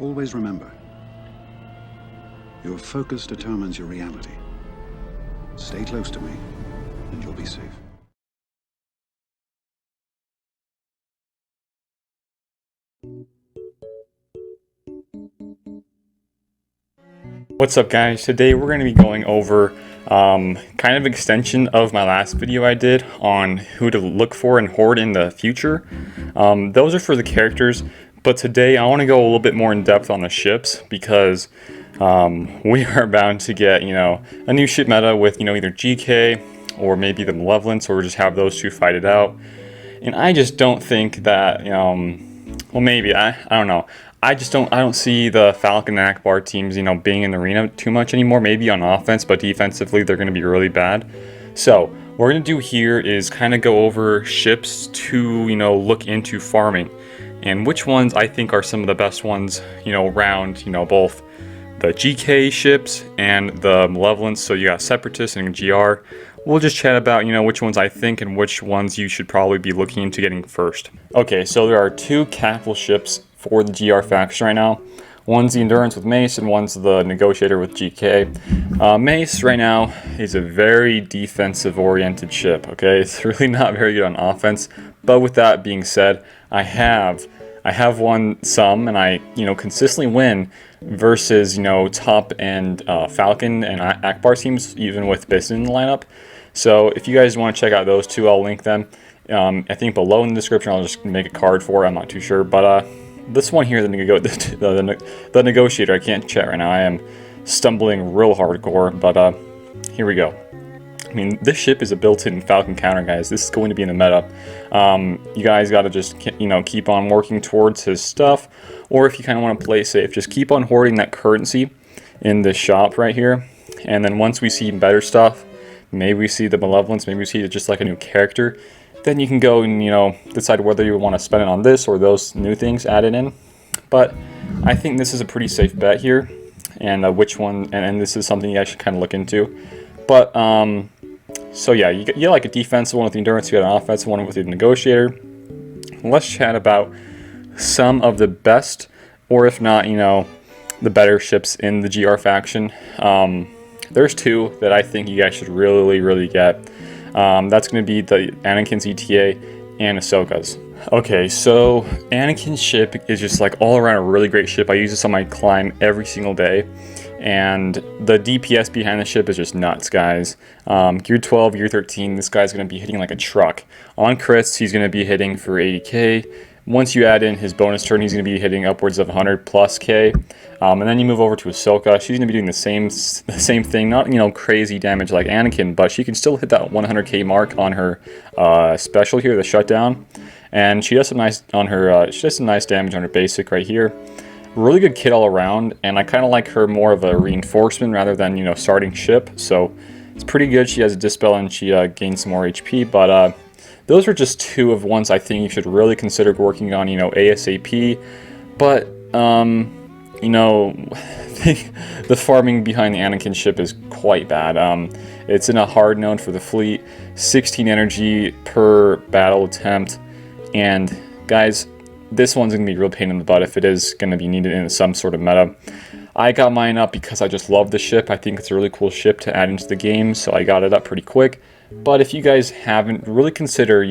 Always remember, your focus determines your reality. Stay close to me, and you'll be safe. What's up, guys? Today we're going to be going over kind of extension of my last video I did on who to look for and hoard in the future. Those are for the characters, but today I want to go a little bit more in depth on the ships because we are bound to get, a new ship meta with, either GK or maybe the Malevolence, or just have those two fight it out. And I just don't think that, well, maybe, I don't know. I don't see the Falcon and Akbar teams, being in the arena too much anymore. Maybe on offense, but defensively they're going to be really bad. So what we're going to do here is kind of go over ships to, look into farming, and which ones I think are some of the best ones, around, both the GK ships and the Malevolence. So you got Separatists and GR. We'll just chat about, which ones I think and which ones you should probably be looking into getting first. Okay, so there are two capital ships for the GR faction right now. One's the Endurance with Mace and one's the Negotiator with GK. Mace right now is a very defensive oriented ship, okay? It's really not very good on offense, but with that being said, I have won some, and I consistently win versus top end Falcon and Akbar teams, even with Bison in the lineup. So if you guys want to check out those two, I'll link them. I think below in the description. I'll just make a card for it. I'm not too sure, but this one here, the Negotiator, I can't chat right now. I am stumbling real hardcore, but here we go. I mean, this ship is a built-in Falcon counter, guys. This is going to be in the meta. You guys got to just, keep on working towards his stuff. Or if you kind of want to play safe, just keep on hoarding that currency in this shop right here. And then once we see better stuff, maybe we see the Malevolence, maybe we see just like a new character, then you can go and, decide whether you want to spend it on this or those new things added in. But I think this is a pretty safe bet here. And which one, and this is something you guys should kind of look into. But, so yeah, you get like a defensive one with the Endurance, you got an offensive one with the Negotiator. Let's chat about some of the best, or if not, the better ships in the GR faction. There's two that I think you guys should really get. That's going to be the Anakin's ETA and Ahsoka's. Okay, so Anakin's ship is just like all around a really great ship. I use this on my climb every single day. And the DPS behind the ship is just nuts, guys. Gear 12, Gear 13, this guy's going to be hitting like a truck. On crits, he's going to be hitting for 80k. Once you add in his bonus turn, he's going to be hitting upwards of 100 plus K. And then you move over to Ahsoka. She's going to be doing the same thing. Not, crazy damage like Anakin, but she can still hit that 100k mark on her special here, the shutdown. And she does some nice on her. She does some nice damage on her basic right here. Really good kit all around, and I kind of like her more of a reinforcement rather than, starting ship. So it's pretty good. She has a dispel and she gains some more HP, but those are just two of ones I think you should really consider working on, ASAP. But, the farming behind the Anakin ship is quite bad. It's in a hard node for the fleet, 16 energy per battle attempt, and guys, this one's going to be a real pain in the butt if it is going to be needed in some sort of meta. I got mine up because I just love the ship. I think it's a really cool ship to add into the game, so I got it up pretty quick. But if you guys haven't, really consider,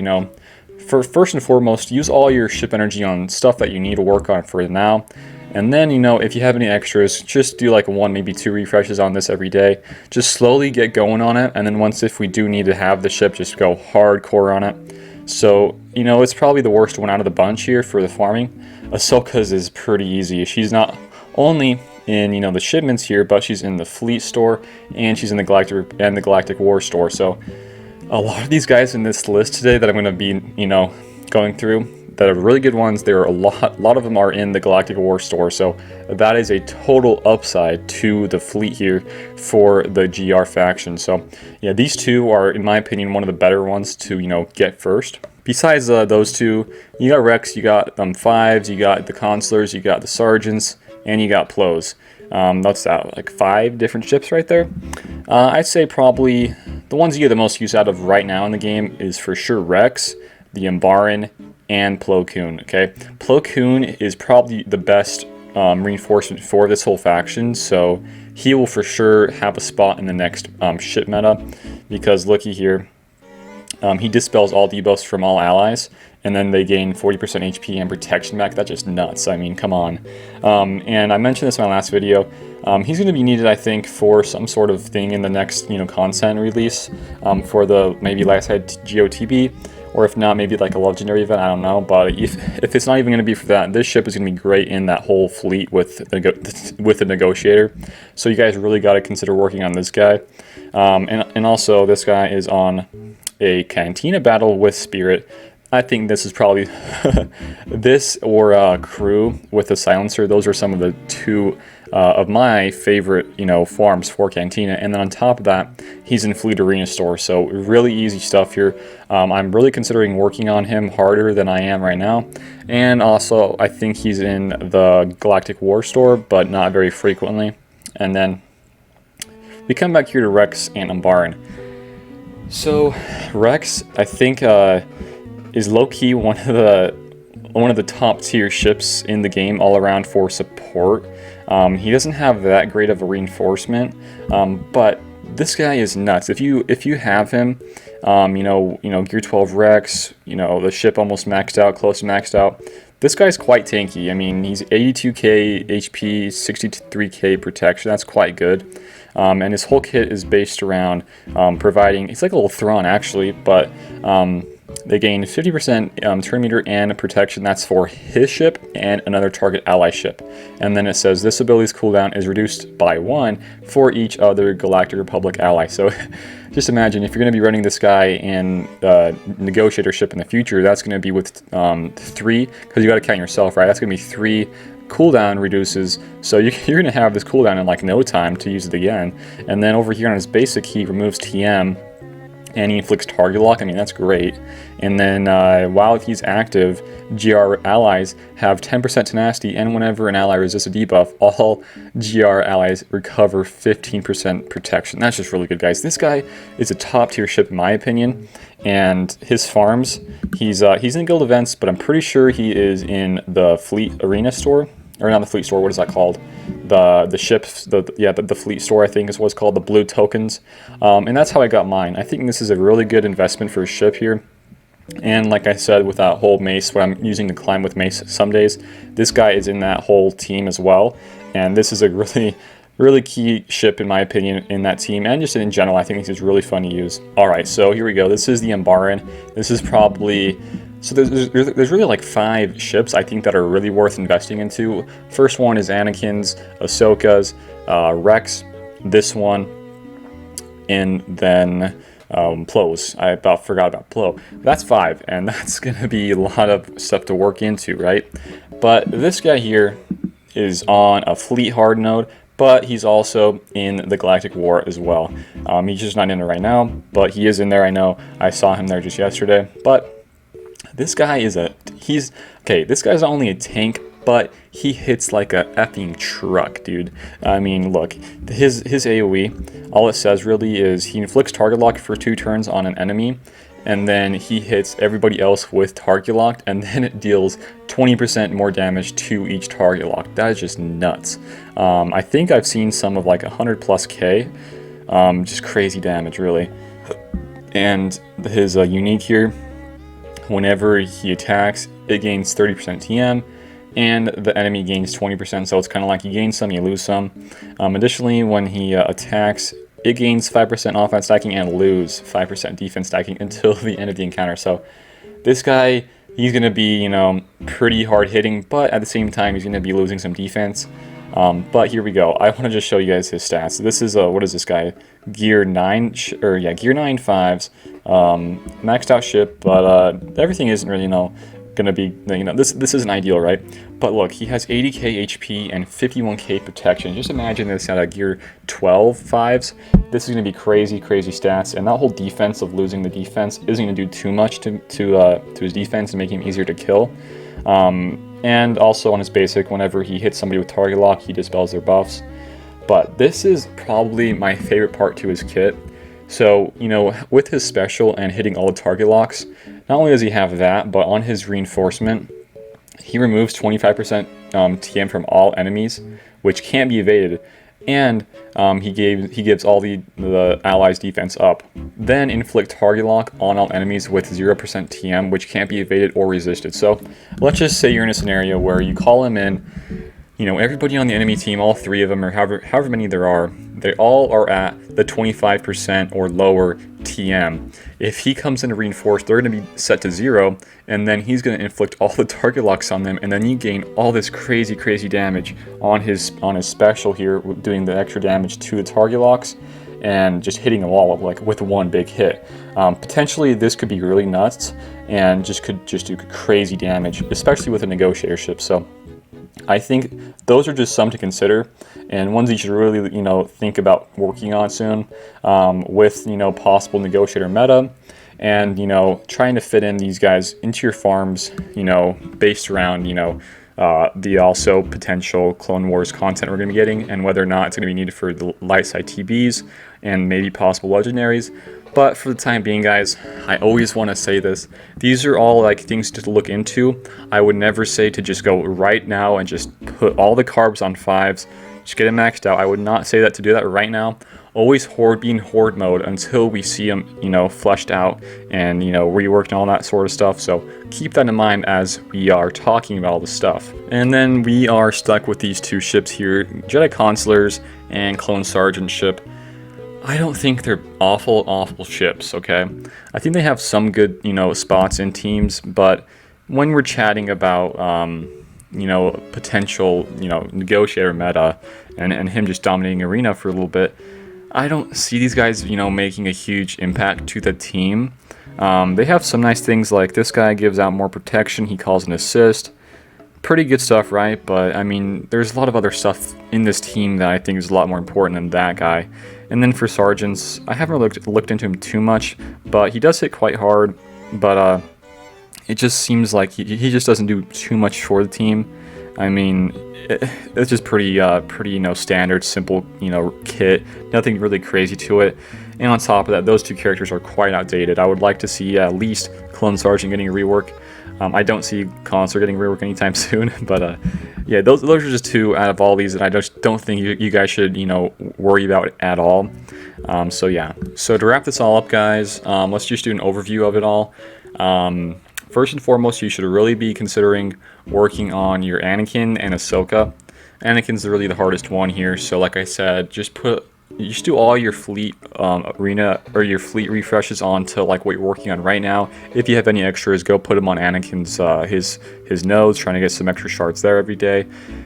for first and foremost, use all your ship energy on stuff that you need to work on for now. And then, if you have any extras, just do like 1, maybe 2 refreshes on this every day. Just slowly get going on it, and then once if we do need to have the ship, just go hardcore on it. So, it's probably the worst one out of the bunch here for the farming. Ahsoka's is pretty easy. She's not only in, the shipments here, but she's in the fleet store, and she's in the Galactic War store. So, a lot of these guys in this list today that I'm going to be, going through, that are really good ones, there are a lot of them are in the Galactic War store. So, that is a total upside to the fleet here for the GR faction. So, yeah, these two are, in my opinion, one of the better ones to, get first. Besides those two, you got Rex, you got Fives, you got the Consulars, you got the Sergeants, and you got Plos. That's that, like 5 different ships right there. I'd say probably the ones you get the most use out of right now in the game is for sure Rex, the Umbaran, and Plo Koon. Okay, Plo Koon is probably the best reinforcement for this whole faction, so he will for sure have a spot in the next ship meta, because looky here, he dispels all debuffs from all allies, and then they gain 40% HP and protection back. That's just nuts. I mean, come on. And I mentioned this in my last video. He's going to be needed, I think, for some sort of thing in the next, content release, for the maybe like I said, GOTB, or if not, maybe like a legendary event. I don't know. But if it's not even going to be for that, this ship is going to be great in that whole fleet with the negotiator. So you guys really got to consider working on this guy. And also, this guy is on a Cantina battle with Spirit. I think this is probably this or Crew with a Silencer. Those are some of the two of my favorite, farms for Cantina. And then on top of that, he's in Fleet Arena Store. So really easy stuff here. I'm really considering working on him harder than I am right now. And also, I think he's in the Galactic War Store, but not very frequently. And then we come back here to Rex and Umbaran. So Rex, I think, is low-key one of the top tier ships in the game all around for support. He doesn't have that great of a reinforcement, but this guy is nuts. If you have him, Gear 12 Rex, the ship almost maxed out, close to maxed out. This guy's quite tanky. I mean, he's 82k HP, 63k protection. That's quite good. And his whole kit is based around providing. It's like a little Thrawn actually, but they gain 50% turn meter and protection. That's for his ship and another target ally ship. And then it says this ability's cooldown is reduced by 1 for each other Galactic Republic ally. So just imagine if you're going to be running this guy in negotiator ship in the future, that's going to be with 3, because you got to count yourself, right? That's going to be 3 cooldown reduces, so you're going to have this cooldown in like no time to use it again. And then over here on his basic, he removes TM and he inflicts target lock. I mean, that's great. And then while he's active, GR allies have 10% tenacity, and whenever an ally resists a debuff, all GR allies recover 15% protection. That's just really good, guys. This guy is a top tier ship in my opinion, and his farms, he's in guild events, but I'm pretty sure he is in the Fleet Arena Store. Or not the Fleet Store, what is that called? The ships, the Fleet Store, I think is what's called, the blue tokens. And that's how I got mine. I think this is a really good investment for a ship here. And like I said, with that whole mace, what I'm using to climb with mace some days, this guy is in that whole team as well. And this is a really key ship in my opinion in that team, and just in general. I think this is really fun to use. Alright, so here we go. This is the Umbaran. This is probably... So there's really like 5 ships I think that are really worth investing into. First one is Anakin's, Ahsoka's, Rex, this one, and then Plo's. I about forgot about Plo. That's 5, and that's going to be a lot of stuff to work into, right? But this guy here is on a fleet hard node, but he's also in the Galactic War as well. He's just not in it right now, but he is in there, I know. I saw him there just yesterday, but... This guy is this guy's not only a tank, but he hits like a effing truck, dude. I mean, look, his AoE, all it says really is he inflicts target lock for 2 turns on an enemy, and then he hits everybody else with target locked, and then it deals 20% more damage to each target lock. That is just nuts. I think I've seen some of like 100+ K, just crazy damage, really. And his unique here, whenever he attacks, it gains 30% TM, and the enemy gains 20%, so it's kind of like you gain some, you lose some. Additionally, when he attacks, it gains 5% offense stacking and lose 5% defense stacking until the end of the encounter. So this guy, he's going to be, pretty hard hitting, but at the same time, he's going to be losing some defense. But here we go. I want to just show you guys his stats. This is what is this guy? Gear 9 Gear 9 5s. Maxed out ship, but everything isn't really gonna be this isn't ideal, right? But look, he has 80k HP and 51k protection. Just imagine this at a Gear 12 5s. This is gonna be crazy stats, and that whole defense of losing the defense isn't gonna do too much to his defense and make him easier to kill. And also on his basic, whenever he hits somebody with target lock, he dispels their buffs. But this is probably my favorite part to his kit. So, with his special and hitting all the target locks, not only does he have that, but on his reinforcement, he removes 25% TM from all enemies, which can't be evaded, and he gives all the allies' defense up. Then inflict target lock on all enemies with 0% TM, which can't be evaded or resisted. So let's just say you're in a scenario where you call him in. You know, everybody on the enemy team, all 3 of them, or however many there are, they all are at the 25% or lower TM. If he comes in to reinforce, they're going to be set to 0, and then he's going to inflict all the target locks on them, and then you gain all this crazy damage on his special here, doing the extra damage to the target locks, and just hitting them all like with one big hit. Potentially, this could be really nuts, and could do crazy damage, especially with a negotiator ship. So I think those are just some to consider, and ones you should really, you know, think about working on soon, with, you know, possible negotiator meta, and, you know, trying to fit in these guys into your farms, you know, based around, you know, the also potential Clone Wars content we're going to be getting, and whether or not it's going to be needed for the light side TBs and maybe possible legendaries. But for the time being, guys, I always want to say this. These are all like things to look into. I would never say to just go right now and just put all the carbs on 5s, just get it maxed out. I would not say that to do that right now. Always be in horde mode until we see them, you know, fleshed out and, you know, reworked and all that sort of stuff. So keep that in mind as we are talking about all this stuff. And then we are stuck with these 2 ships here, Jedi Consulars and Clone Sergeant ship. I don't think they're awful ships, okay? I think they have some good, you know, spots in teams, but when we're chatting about, you know, potential, you know, negotiator meta and him just dominating arena for a little bit, I don't see these guys, you know, making a huge impact to the team. They have some nice things, like this guy gives out more protection, he calls an assist. Pretty good stuff, right? But I mean, there's a lot of other stuff in this team that I think is a lot more important than that guy. And then for sergeants, I haven't really looked into him too much, but he does hit quite hard. But it just seems like he just doesn't do too much for the team. I mean, it's just pretty you know, standard, simple, you know, kit. Nothing really crazy to it. And on top of that, those 2 characters are quite outdated. I would like to see at least Clone Sergeant getting a rework. I don't see Consular getting rework anytime soon, but yeah, those are just 2 out of all these that I just don't think you guys should, you know, worry about at all. So yeah, so to wrap this all up, guys, let's just do an overview of it all. First and foremost, you should really be considering working on your Anakin and Ahsoka. Anakin's really the hardest one here, so like I said, just do all your fleet arena or your fleet refreshes onto like what you're working on right now. If you have any extras, go put them on Anakin's his nose, trying to get some extra shards there every day.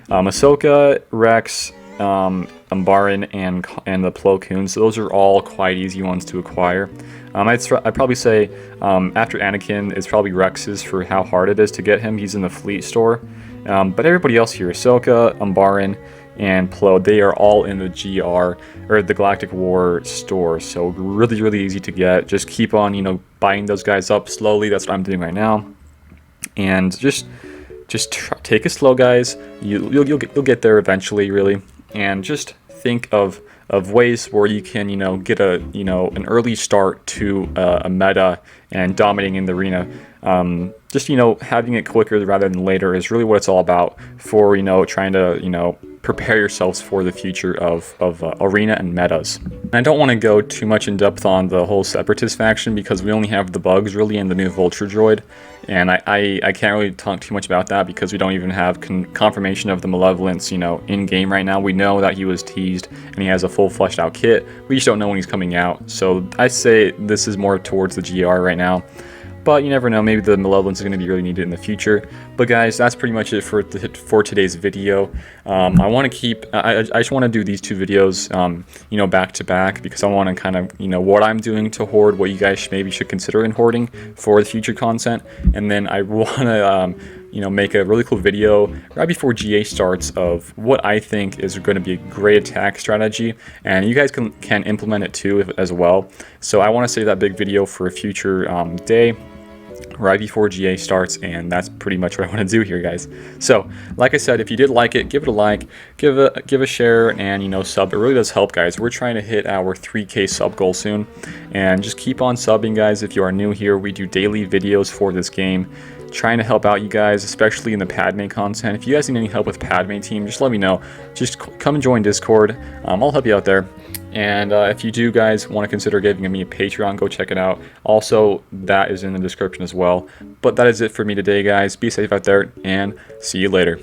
Ahsoka, Rex, Umbaran, and the Plo Koon, so those are all quite easy ones to acquire. I'd probably say after Anakin, it's probably Rex's for how hard it is to get him. He's in the fleet store. But everybody else here, Ahsoka, Umbaran, and Plo, they are all in the GR, or the Galactic War store, so really easy to get. Just keep on, you know, buying those guys up slowly. That's what I'm doing right now, and just take it slow, guys. You'll get there eventually, really, and just think of ways where you can, you know, get an early start to a meta and dominating in the arena. Just, you know, having it quicker rather than later is really what it's all about for, you know, trying to, you know, prepare yourselves for the future of arena and metas. And I don't want to go too much in depth on the whole Separatist faction because we only have the bugs really in the new Vulture droid, and I can't really talk too much about that because we don't even have confirmation of the Malevolence, you know, in game right now. We know that he was teased and he has a full fleshed out kit. We just don't know when he's coming out. So I say this is more towards the GR right now. But you never know, maybe the Malevolence is going to be really needed in the future. But guys, that's pretty much it for today's video. I just want to do these 2 videos, you know, back to back, because I want to kind of, you know, what I'm doing to hoard, what you guys maybe should consider in hoarding for the future content. And then I want to, you know, make a really cool video right before GA starts of what I think is going to be a great attack strategy, and you guys can implement it too as well. So I want to save that big video for a future day, right before GA starts, and that's pretty much what I want to do here, guys. So like I said, if you did like it, give it a like, give a share, and, you know, sub. It really does help, guys. We're trying to hit our 3K sub goal soon, and just keep on subbing, guys. If you are new here, we do daily videos for this game, trying to help out you guys, especially in the Padme content. If you guys need any help with Padme team, just let me know. Just come and join Discord. I'll help you out there. And if you do guys want to consider giving me a Patreon, go check it out. Also, that is in the description as well. But that is it for me today, guys. Be safe out there, and see you later.